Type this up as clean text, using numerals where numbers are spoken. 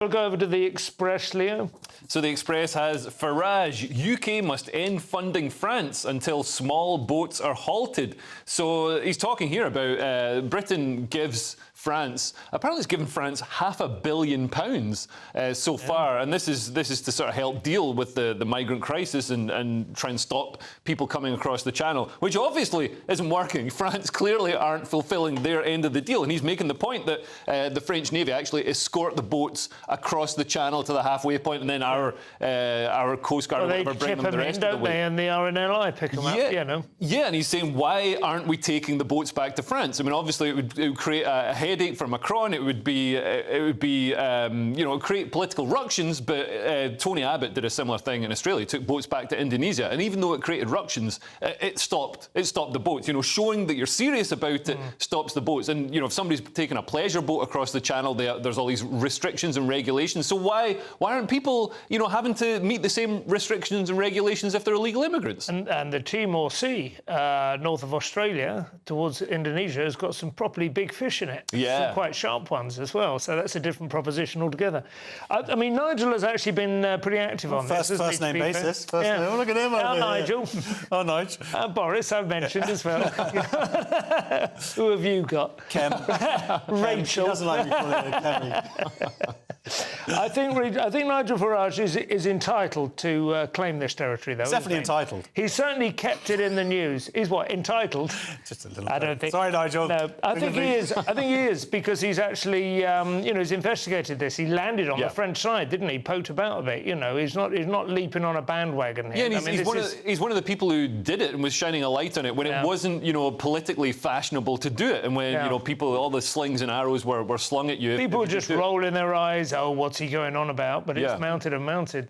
We'll go over to the Express, Leo. So the Express has Farage, UK must end funding France until small boats are halted. So he's talking here about Britain gives France, apparently it's given France £500 million so far, and this is to sort of help deal with the migrant crisis and try and stop people coming across the Channel, which obviously isn't working. France clearly aren't fulfilling their end of the deal, and he's making the point that the French Navy actually escort the boats across the Channel to the halfway point, and then our Coast Guard or whatever bring them the rest of the way. And the RNLI pick them up, you know. Yeah, and he's saying, why aren't we taking the boats back to France? I mean, obviously it would create a headache for Macron. It would create political ructions. But Tony Abbott did a similar thing in Australia. He took boats back to Indonesia, and even though it created ructions, it stopped the boats. You know, showing that you're serious about it stops the boats. And you know, if somebody's taking a pleasure boat across the Channel, there's all these restrictions and regulations. So why aren't people, you know, having to meet the same restrictions and regulations if they're illegal immigrants? And the Timor Sea, north of Australia, towards Indonesia, has got some properly big fish in it. Yeah. Some quite sharp ones as well. So that's a different proposition altogether. I mean, Nigel has actually been pretty active on this. First name basis. First name. Oh, look at him. Nigel. Oh, Nigel. Boris, I've mentioned as well. Who have you got? Kem. Rachel. She doesn't like me calling her Kemi. I think Nigel Farage is entitled to claim this territory, though. He's definitely entitled. He's certainly kept it in the news. He's what, entitled? Just a little. I don't think. Sorry, Nigel. No, I think he is. I think he is, because he's actually, he's investigated this. He landed on the French side, didn't he? Poked about a bit. You know, he's not leaping on a bandwagon here. Yeah, and he's one of the people who did it and was shining a light on it when it wasn't, you know, politically fashionable to do it, and when you know, people, all the slings and arrows were slung at you. People were just rolling their eyes. Oh, what's he going on about? But it's mounted and mounted.